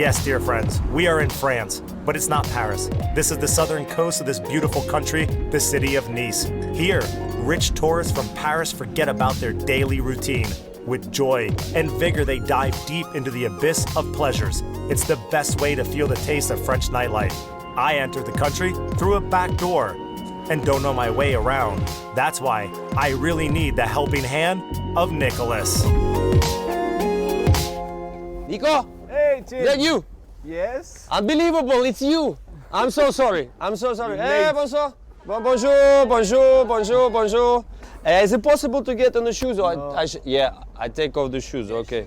Yes, dear friends, we are in France, but it's not Paris. This is the southern coast of this beautiful country, the city of Nice. Here, rich tourists from Paris forget about their daily routine. With joy and vigor, they dive deep into the abyss of pleasures. It's the best way to feel the taste of French nightlife. I entered the country through a back door and don't know my way around. That's why I really need the helping hand of Nicholas. Nico! Hey, Tim. Is that you? Yes. Unbelievable, it's you. I'm so sorry. I'm so sorry. Hey, bonsoir. Bonjour, bonjour, bonjour, bonjour. Is it possible to get on the shoes? Or No. I take off the shoes, okay.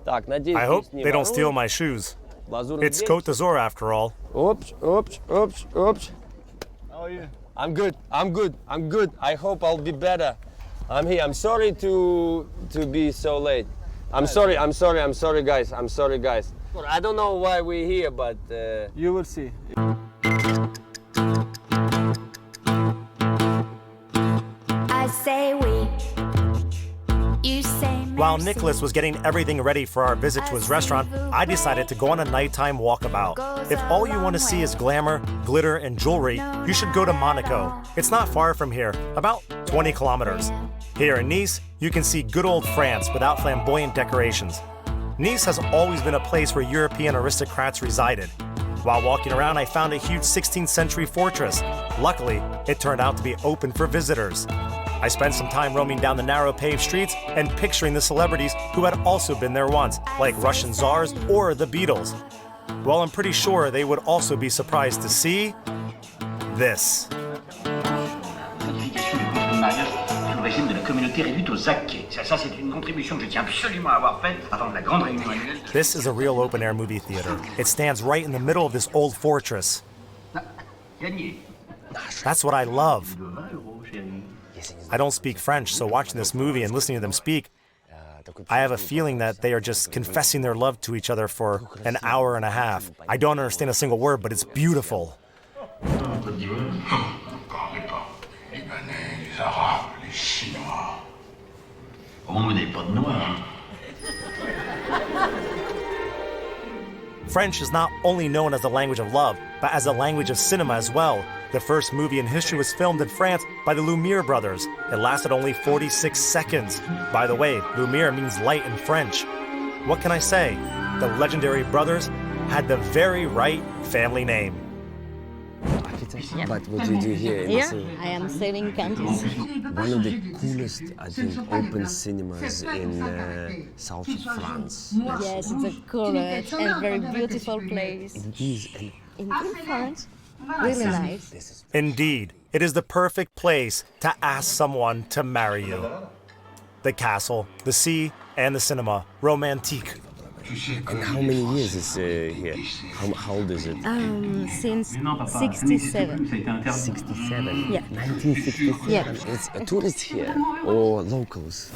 Так, надеюсь, I hope they don't steal my shoes. It's Côte d'Azur after all. Oops, oops, oops, oops. How are you? I'm good, I'm good, I'm good. I hope I'll be better. I'm here. I'm sorry to be so late. I'm sorry, guys. I'm sorry, guys. I don't know why we're here, but... You will see. I say we, you say While merci. Nicholas was getting everything ready for our visit to his restaurant, I decided to go on a nighttime walkabout. If all you want to see is glamour, glitter, and jewelry, you should go to Monaco. It's not far from here, about 20 kilometers. Here in Nice, you can see good old France without flamboyant decorations. Nice has always been a place where European aristocrats resided. While walking around, I found a huge 16th century fortress. Luckily, it turned out to be open for visitors. I spent some time roaming down the narrow paved streets and picturing the celebrities who had also been there once, like Russian czars or the Beatles. Well, I'm pretty sure they would also be surprised to see this. Régime de la communauté réduite aux acquets. Ça, c'est une contribution que je tiens absolument à avoir faite avant la grande réunion annuelle. This is a real open-air movie theater. It stands right in the middle of this old fortress. Gagné. That's what I love. 20 €, chérie. I don't speak French, so watching this movie and listening to them speak, I have a feeling that they are just confessing their love to each other for an hour and a half. I don't understand a single word, but it's beautiful. Côte d'Ivoire. Parlez pas. Libanais, les Arabes, les Chinois. Oh, mais des pas de noirs. French is not only known as the language of love, but as a language of cinema as well. The first movie in history was filmed in France by the Lumiere brothers. It lasted only 46 seconds. By the way, Lumiere means light in French. What can I say? The legendary brothers had the very right family name. But what do you do here in Here, the I am selling candies. One of the coolest, I think, open cinemas in south of France. Yes, it's a cool and very beautiful place. It is, and In France, really nice. Indeed, it is the perfect place to ask someone to marry you. The castle, the sea, and the cinema. Romantique. And how many years is here? How old is it? Since 67. 67? Yeah. 1967? Yeah. It's a tourist here or locals?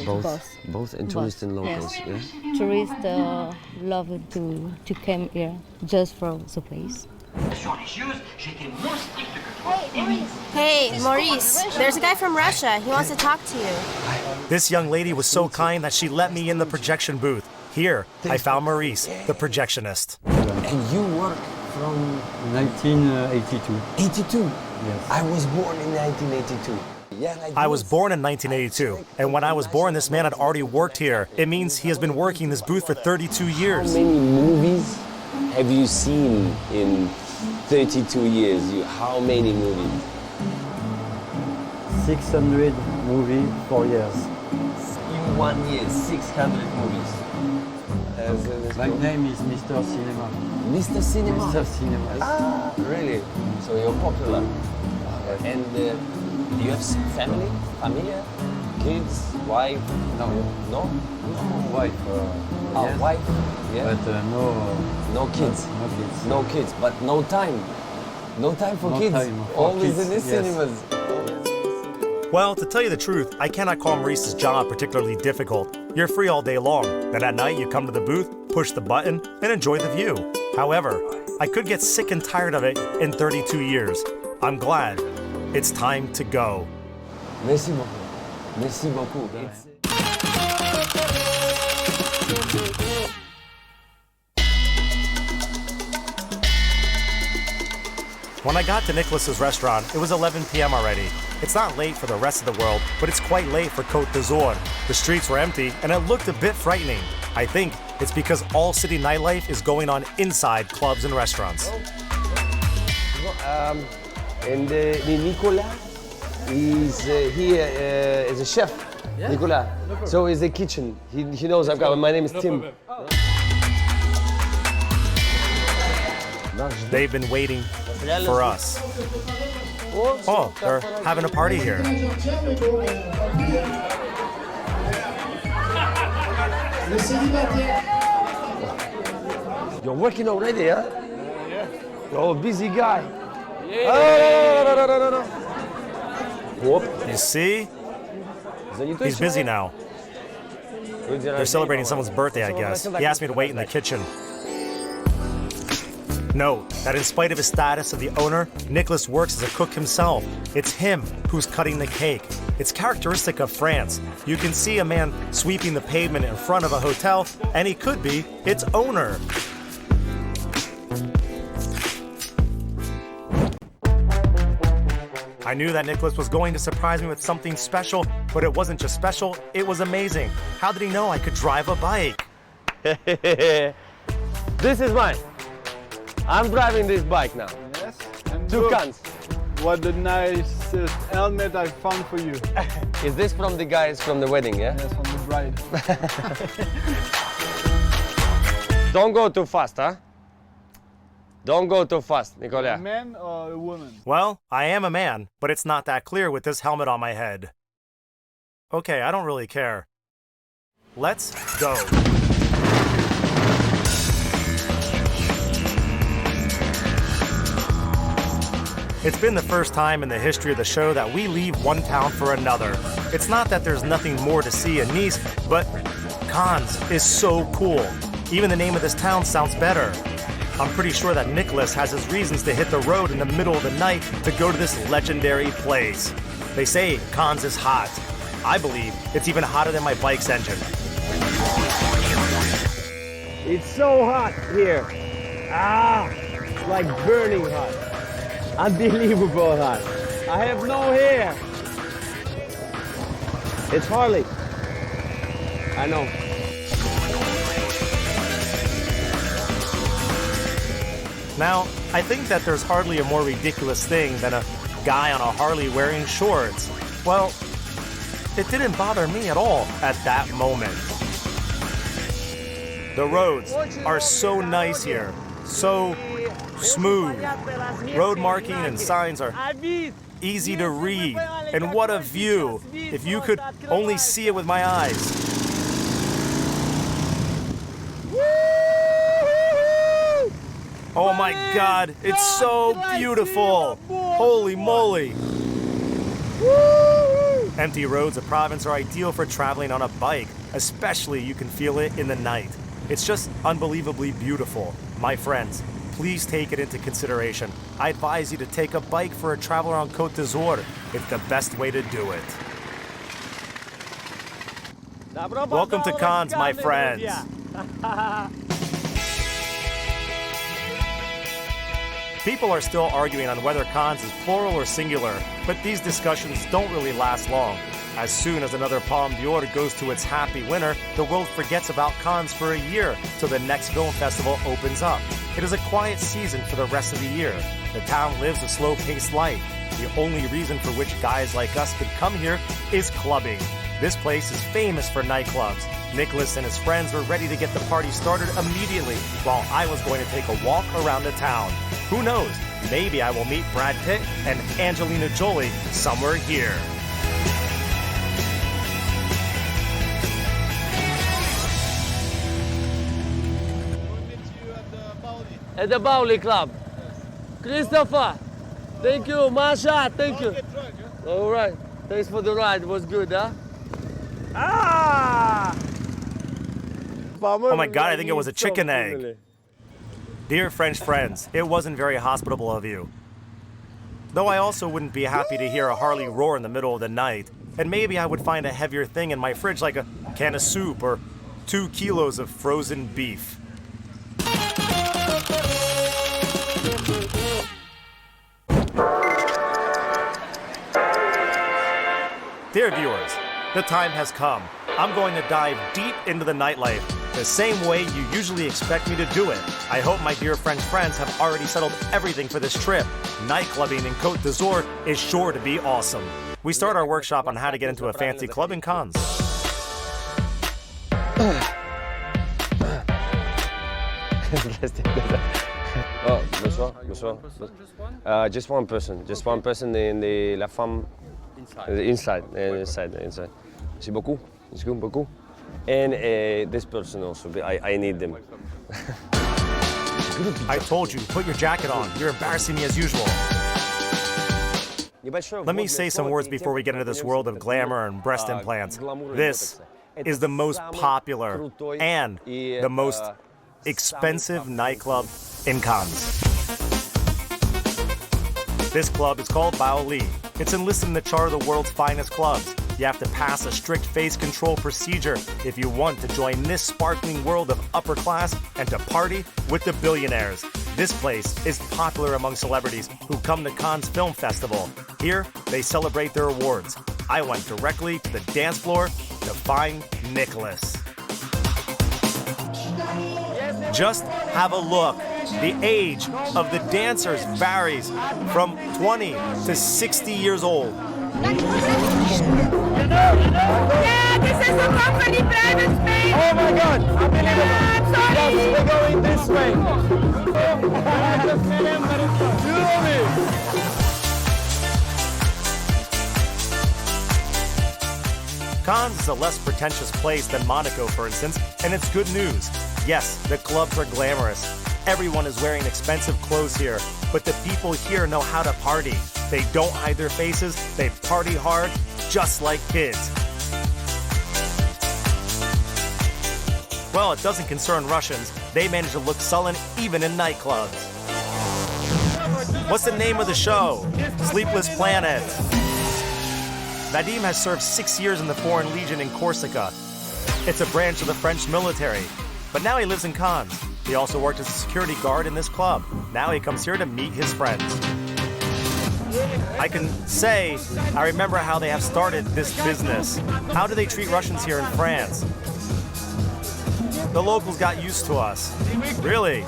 Both. Both and tourists and locals, Yes. yeah? Tourists love to come here just for the place. Religieuse, j'ai été moins strict que toi. Hey, Maurice, there's a guy from Russia. He wants to talk to you. This young lady was so kind that she let me in the projection booth. Here, I found Maurice, the projectionist. And you work from 1982. 82? Yes. I was born in 1982. Yeah, I was born in 1982, and when I was born, this man had already worked here. It means he has been working this booth for 32 How years. many movies have you seen in 32 years? How many movies? 600 movie, 4 years. In 1 year, 600 movies. My name is Mr. Cinema. Mr. Cinema. Mr. Cinema. Ah, really? So you're popular. And do you have family? Familia? Kids? Wife? No. No? Wife. Yes. Wife? Yeah. But No kids? No kids. No kids, but no time. No time for No kids. time for Always kids, in the yes. cinemas. Well, to tell you the truth, I cannot call Maurice's job particularly difficult. You're free all day long. Then at night, you come to the booth, push the button, and enjoy the view. However, I could get sick and tired of it in 32 years. I'm glad it's time to go. Merci beaucoup. Merci beaucoup. When I got to Nicholas's restaurant, it was 11 p.m. already. It's not late for the rest of the world, but it's quite late for Côte d'Azur. The streets were empty, and it looked a bit frightening. I think it's because all city nightlife is going on inside clubs and restaurants. And Nicolas is here as a chef. Yeah? Nicolas. So he's the kitchen. He knows I've got. My name is Tim. They've been waiting for us. Oh, they're having a party here. You're working already, huh? Yeah. You're a busy guy. You see? He's busy now. They're celebrating someone's birthday, I guess. He asked me to wait in the kitchen. Note that in spite of his status of the owner, Nicholas works as a cook himself. It's him who's cutting the cake. It's characteristic of France. You can see a man sweeping the pavement in front of a hotel, and he could be its owner. I knew that Nicholas was going to surprise me with something special, but it wasn't just special, it was amazing. How did he know I could drive a bike? This is mine. I'm driving this bike now. Yes. And Two look, cans. what the nicest helmet I found for you. Is this from the guys from the wedding, yeah? Yes, from the bride. Don't go too fast, huh? Don't go too fast, A Nicolas. man or a woman? Well, I am a man, but it's not that clear with this helmet on my head. Okay, I don't really care. Let's go. It's been the first time in the history of the show that we leave one town for another. It's not that there's nothing more to see in Nice, but Cannes is so cool. Even the name of this town sounds better. I'm pretty sure that Nicholas has his reasons to hit the road in the middle of the night to go to this legendary place. They say Cannes is hot. I believe it's even hotter than my bike's engine. It's so hot here. It's like burning hot. Unbelievable hot. I have no hair. It's Harley. I know. Now, I think that there's hardly a more ridiculous thing than a guy on a Harley wearing shorts. Well, it didn't bother me at all at that moment. The roads are so nice here, so smooth. Road marking and signs are easy to read. And what a view, if you could only see it with my eyes. Oh my God, it's so beautiful. Holy moly. Empty roads of Provence are ideal for traveling on a bike, especially you can feel it in the night. It's just unbelievably beautiful. My friends, please take it into consideration. I advise you to take a bike for a travel around Côte d'Azur. It's the best way to do it. Welcome to Cannes, my friends. People are still arguing on whether Cannes is plural or singular, but these discussions don't really last long. As soon as another Palme d'Or goes to its happy winner, the world forgets about Cannes for a year till the next film festival opens up. It is a quiet season for the rest of the year. The town lives a slow-paced life. The only reason for which guys like us could come here is clubbing. This place is famous for nightclubs. Nicholas and his friends were ready to get the party started immediately, while I was going to take a walk around the town. Who knows? Maybe I will meet Brad Pitt and Angelina Jolie somewhere here. At the Bowley Club. Christopher, thank you. Masha, thank you. All right. Thanks for the ride. It was good, huh? Oh my God, I think it was a chicken egg. Dear French friends, it wasn't very hospitable of you. Though I also wouldn't be happy to hear a Harley roar in the middle of the night, and maybe I would find a heavier thing in my fridge like a can of soup or 2 kilos of frozen beef. Dear viewers, the time has come. I'm going to dive deep into the nightlife, the same way you usually expect me to do it. I hope my dear French friends have already settled everything for this trip. Nightclubbing in Côte d'Azur is sure to be awesome. We start our workshop on how to get into a fancy club in Cannes. Oh, bonsoir, bonsoir. Just one person in the la femme. Inside. Merci beaucoup. Merci beaucoup. And this person also, I need them. I told you, put your jacket on. You're embarrassing me as usual. Let me say some words before we get into this world of glamour and breast implants. This is the most popular and the most expensive nightclub in Cannes. This club is called Baoli. It's enlisted in the chart of the world's finest clubs. You have to pass a strict face control procedure if you want to join this sparkling world of upper class and to party with the billionaires. This place is popular among celebrities who come to Cannes Film Festival. Here, they celebrate their awards. I went directly to the dance floor to find Nicholas. Just have a look. The age of the dancers varies from 20 to 60 years old. Yeah, this is a company private space. Oh my God, unbelievable. Yeah, I'm sorry. Yes, we're going this way. I just met him, but it's too Cannes is a less pretentious place than Monaco, for instance, and it's good news. Yes, the clubs are glamorous. Everyone is wearing expensive clothes here, but the people here know how to party. They don't hide their faces, they party hard, just like kids. Well, it doesn't concern Russians. They manage to look sullen even in nightclubs. What's the name of the show? Sleepless Planet. Vadim has served 6 years in the Foreign Legion in Corsica. It's a branch of the French military. But now he lives in Cannes. He also worked as a security guard in this club. Now he comes here to meet his friends. I can say I remember how they have started this business. How do they treat Russians here in France? The locals got used to us. Really?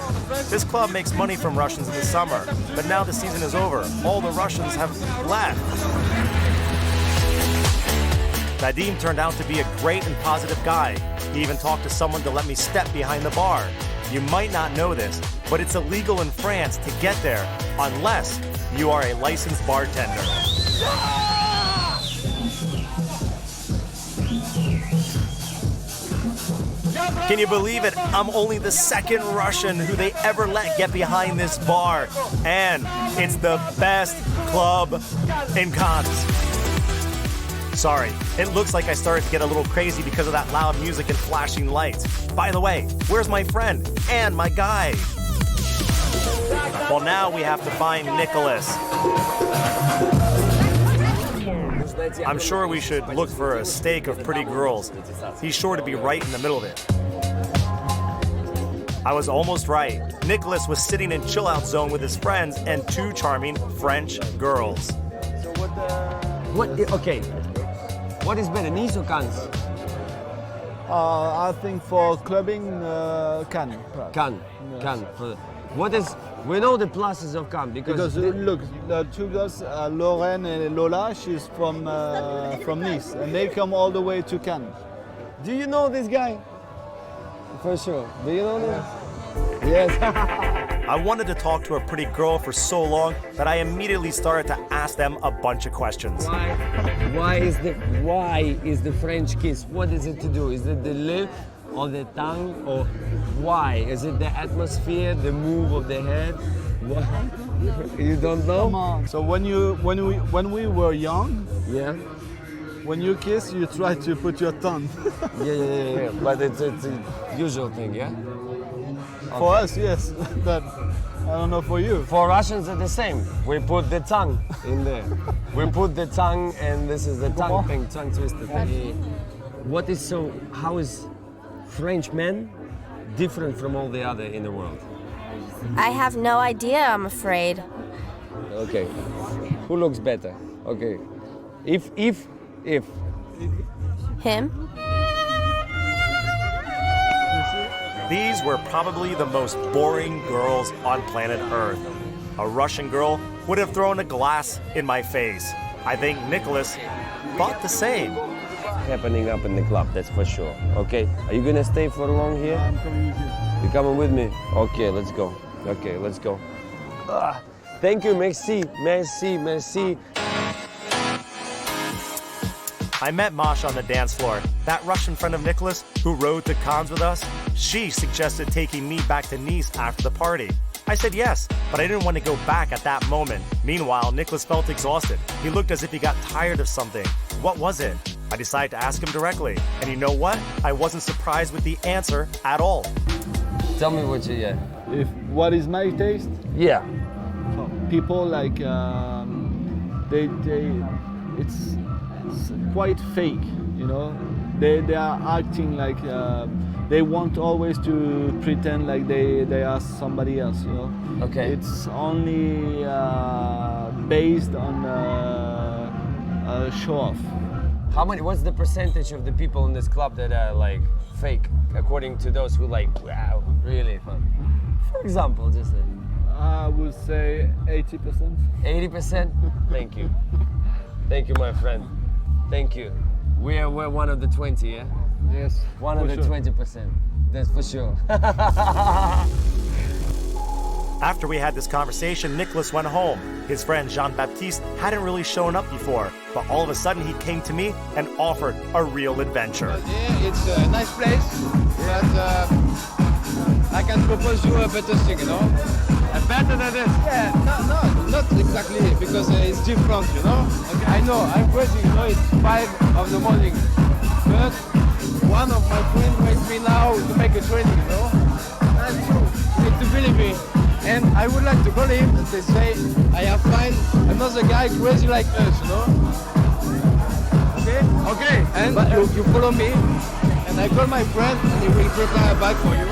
This club makes money from Russians in the summer, but now the season is over. All the Russians have left. Vadim turned out to be a great and positive guy. He even talked to someone to let me step behind the bar. You might not know this, but it's illegal in France to get there unless you are a licensed bartender. Can you believe it? I'm only the second Russian who they ever let get behind this bar. And it's the best club in Cannes. Sorry, it looks like I started to get a little crazy because of that loud music and flashing lights. By the way, where's my friend and my guide? Well, now we have to find Nicholas. I'm sure we should look for a stake of pretty girls. He's sure to be right in the middle of it. I was almost right. Nicholas was sitting in chill-out zone with his friends and two charming French girls. Okay. What is better, Nice or Cannes? I think for clubbing, Cannes. Cannes. What is? We know the pluses of Cannes because look, the two girls, Lorraine and Lola, she's from Nice, and they come all the way to Cannes. Do you know this guy? For sure. Do you know this? Yes. I wanted to talk to a pretty girl for so long that I immediately started to ask them a bunch of questions. Why is the French kiss? What is it to do? Is it the lip or the tongue or why? Is it the atmosphere, the move of the head? What? You don't know? Come on. So when we were young, Yeah. when you kiss, you try to put your tongue. Yeah. But it's a usual thing, yeah? For us, yes, but I don't know for you. For Russians, it's the same. We put the tongue in there. We put the tongue, and this is the tongue thing, tongue twister thing. How is French men different from all the other in the world? I have no idea, I'm afraid. Okay. Who looks better? Okay. If If. Him? These were probably the most boring girls on planet Earth. A Russian girl would have thrown a glass in my face. I think Nicholas thought the same. Happening up in the club, that's for sure. Okay, are you gonna stay for long here? I'm coming with you. You coming with me? Okay, let's go. Okay, let's go. Thank you, merci, merci, merci. I met Masha on the dance floor, that Russian friend of Nicholas who rode to Cannes with us. She suggested taking me back to Nice after the party. I said yes, but I didn't want to go back at that moment. Meanwhile, Nicholas felt exhausted. He looked as if he got tired of something. What was it? I decided to ask him directly. And you know what? I wasn't surprised with the answer at all. Tell me what you get. If what is my taste? Yeah. People like it's quite fake, you know. They are acting like they want always to pretend like they are somebody else, you know. Okay. It's only based on show off. How many? What's the percentage of the people in this club that are like fake, according to those who like, wow, really fun? For example, just I would say 80%. 80%. Thank you. Thank you, my friend. Thank you. We're one of the 20, yeah? Yes. One of the sure. 20%. That's for sure. After we had this conversation, Nicholas went home. His friend Jean-Baptiste hadn't really shown up before, but all of a sudden he came to me and offered a real adventure. It's a nice place, but I can propose you a better thing, you know? Better than this? Yeah, no, not exactly, because it's different, you know? Okay. I know, I'm crazy, you know, it's 5 of the morning. But one of my friends wakes me now to make a training, you know? That's true, you need to believe me. And I would like to call him and they say, I have found another guy crazy like us, you know? Okay? Okay. And you follow me, and I call my friend, and he will prepare a bag for you.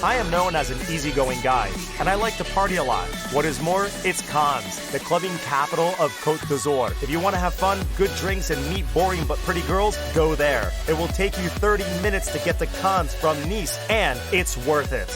I am known as an easygoing guy, and I like to party a lot. What is more, it's Cannes, the clubbing capital of Côte d'Azur. If you want to have fun, good drinks, and meet boring but pretty girls, go there. It will take you 30 minutes to get to Cannes from Nice, and it's worth it.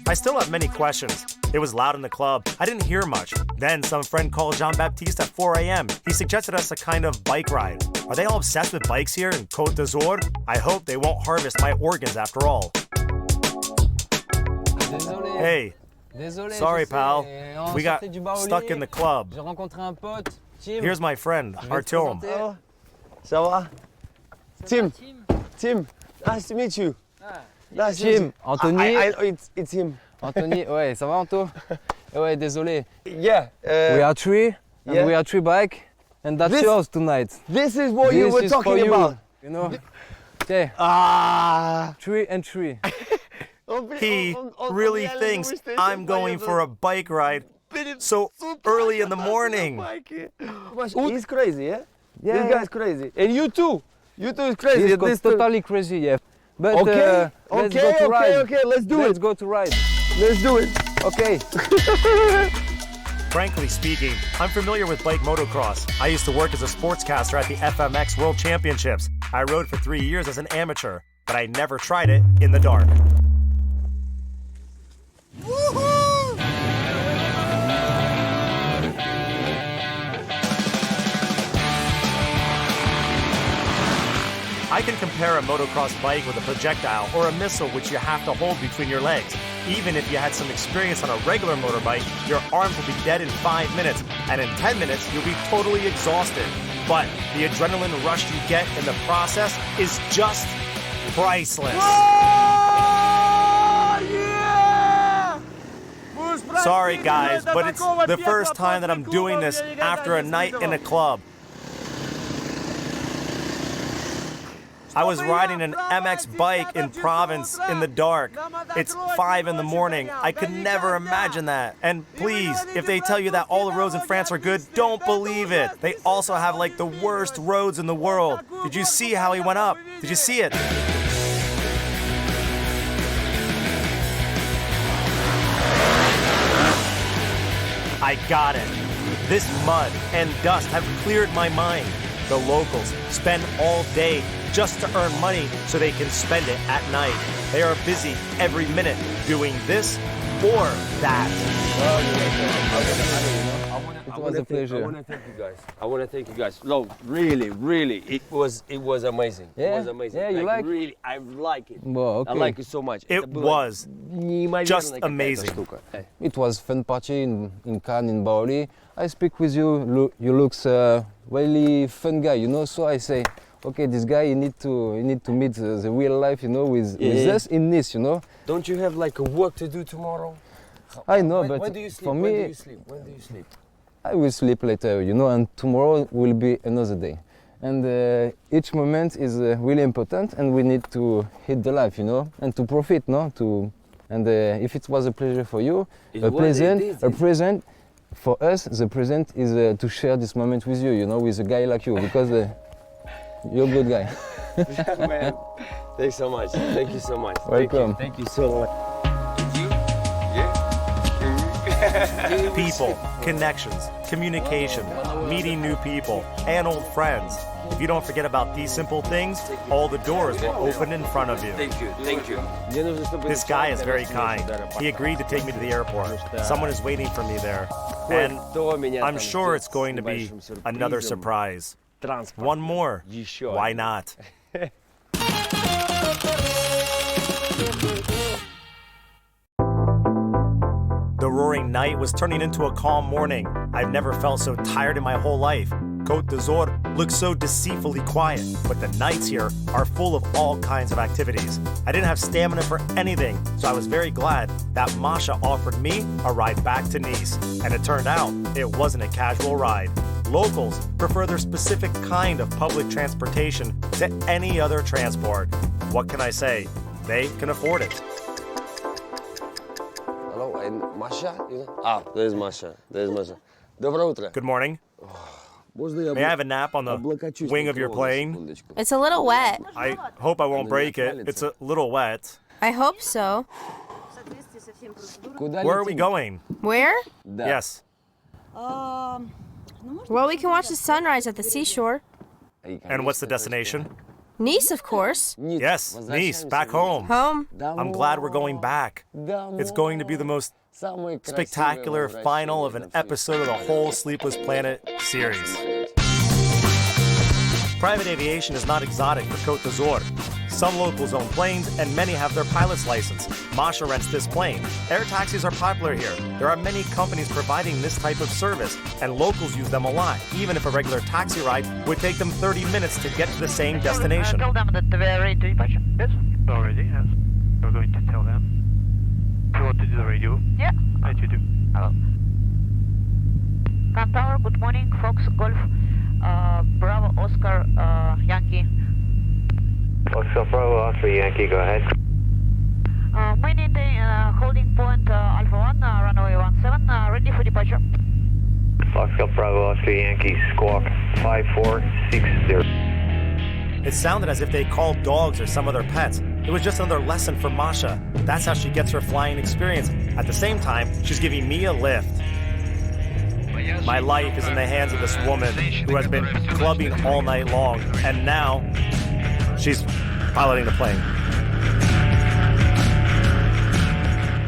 I still have many questions. It was loud in the club. I didn't hear much. Then some friend called Jean-Baptiste at 4 a.m. He suggested us a kind of bike ride. Are they all obsessed with bikes here in Côte d'Azur? I hope they won't harvest my organs after all. Désolé. Hey, Désolé, sorry je sais, pal. on We got sortait du Baoli. stuck in the club. J'ai rencontré un pote, Tim. Here's my friend, Je vais te Artyom. présenter. Ça va? Tim. Tim. Nice to meet you. Nice to meet Tim, you. Anthony. It's him. Anthony, ouais, ça va Anto? Ouais, désolé. Yeah. We are three, and yeah. we are three bike, and that's This- yours tonight. This is what you This were is for talking you, about. You know? Okay, Ah. 3 and 3. He really thinks I'm going for a bike ride so early in the morning. He's crazy, yeah? This guy's crazy. And you too. You too is crazy. He's This totally crazy, yeah. But Okay, let's okay, go to ride. okay, let's do Let's it. go to ride. Let's do it. Okay. Frankly speaking, I'm familiar with bike motocross. I used to work as a sportscaster at the FMX World Championships. I rode for 3 years as an amateur, but I never tried it in the dark. I can compare a motocross bike with a projectile or a missile which you have to hold between your legs. Even if you had some experience on a regular motorbike, your arms will be dead in 5 minutes, and in 10 minutes, you'll be totally exhausted. But the adrenaline rush you get in the process is just priceless. Sorry guys, but it's the first time that I'm doing this after a night in a club. I was riding an MX bike in Provence in the dark. It's 5 in the morning. I could never imagine that. And please, if they tell you that all the roads in France are good, don't believe it. They also have like the worst roads in the world. Did you see how he went up? Did you see it? I got it. This mud and dust have cleared my mind. The locals spend all day just to earn money so they can spend it at night. They are busy every minute doing this or that. It was a pleasure. I want to thank you guys. I want to thank you guys. No, really, really, it was amazing. Yeah? It was amazing. Yeah, you like? Really, I like it. Well, okay. I like it so much. It was just amazing. It was fun party in Cannes, in Bali. I speak with you. You looks really fun guy, you know. So I say, okay, this guy you need to meet the real life, you know, with us in Nice, you know. Don't you have like a work to do tomorrow? I know, but when do you sleep? for me, when do you sleep? When do you sleep? I will sleep later, you know, and tomorrow will be another day. And each moment is really important, and we need to hit the life, you know, and to profit, no? And if it was a pleasure for you, a present for us, the present is to share this moment with you, you know, with a guy like you, because you're a good guy. Man, thanks so much. Thank you so much. Welcome. Thank you so much. People, connections, communication, meeting new people, and old friends. If you don't forget about these simple things, all the doors will open in front of you. Thank you. Thank you. This guy is very kind. He agreed to take me to the airport. Someone is waiting for me there. And I'm sure it's going to be another surprise. One more. Why not? The roaring night was turning into a calm morning. I've never felt so tired in my whole life. Côte d'Azur looks so deceitfully quiet, but the nights here are full of all kinds of activities. I didn't have stamina for anything, so I was very glad that Masha offered me a ride back to Nice. And it turned out it wasn't a casual ride. Locals prefer their specific kind of public transportation to any other transport. What can I say? They can afford it. Hello, and Masha? There's Masha. There's Masha. Доброе утро. Good morning. May I have a nap on the wing of your plane? It's a little wet. I hope I won't break it. It's a little wet. I hope so. Where are we going? Where? Yes. Well, we can watch the sunrise at the seashore. And what's the destination? Nice, of course. Yes, Nice, back home. Home. I'm glad we're going back. It's going to be the most spectacular final of an episode of the whole Sleepless Planet series. Private aviation is not exotic for Côte d'Azur. Some locals own planes, and many have their pilot's license. Masha rents this plane. Air taxis are popular here. There are many companies providing this type of service, and locals use them a lot, even if a regular taxi ride would take them 30 minutes to get to the same destination. Tell them that we're ready to departure. Yes, already, yes. We're going to tell them. You want to do the radio? Yeah. Let you do. Hello. Can Tower, good morning. Fox, Golf, Bravo, Oscar, Yankee. Oscar, Bravo, Oscar, Yankee, go ahead. Maintaining holding point Alpha 1, runway 17, ready for departure. Oscar, Bravo, Oscar, Yankee, squawk 5460. It sounded as if they called dogs or some of their pets. It was just another lesson for Masha. That's how she gets her flying experience. At the same time, she's giving me a lift. My life is in the hands of this woman who has been clubbing all night long, and now she's piloting the plane.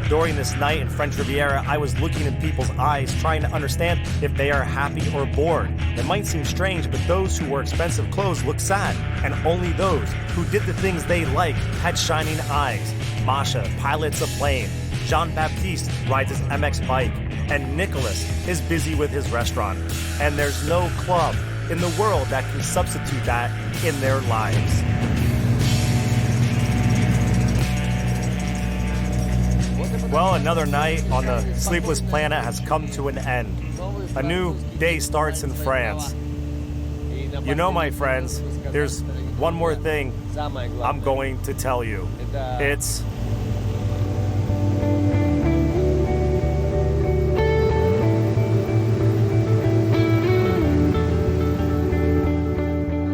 During this night in French Riviera, I was looking in people's eyes, trying to understand if they are happy or bored. It might seem strange, but those who wore expensive clothes looked sad, and only those who did the things they like had shining eyes. Masha pilots a plane. Jean-Baptiste rides his MX bike, and Nicholas is busy with his restaurant. And there's no club in the world that can substitute that in their lives. Well, another night on the Sleepless Planet has come to an end. A new day starts in France. You know, my friends, there's one more thing I'm going to tell you. It's...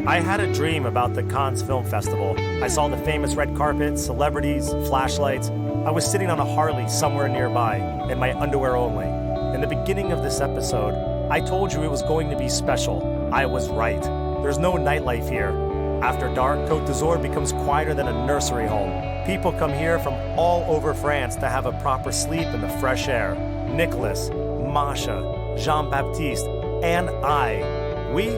I had a dream about the Cannes Film Festival. I saw the famous red carpet, celebrities, flashlights. I was sitting on a Harley somewhere nearby, in my underwear only. In the beginning of this episode, I told you it was going to be special. I was right. There's no nightlife here. After dark, Côte d'Azur becomes quieter than a nursery home. People come here from all over France to have a proper sleep in the fresh air. Nicholas, Masha, Jean-Baptiste, and I, we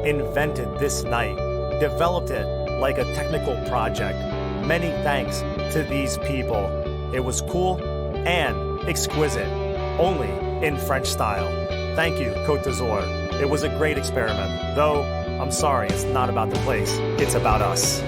invented this night, developed it like a technical project. Many thanks to these people. It was cool and exquisite, only in French style. Thank you, Côte d'Azur. It was a great experiment, though I'm sorry, it's not about the place, it's about us.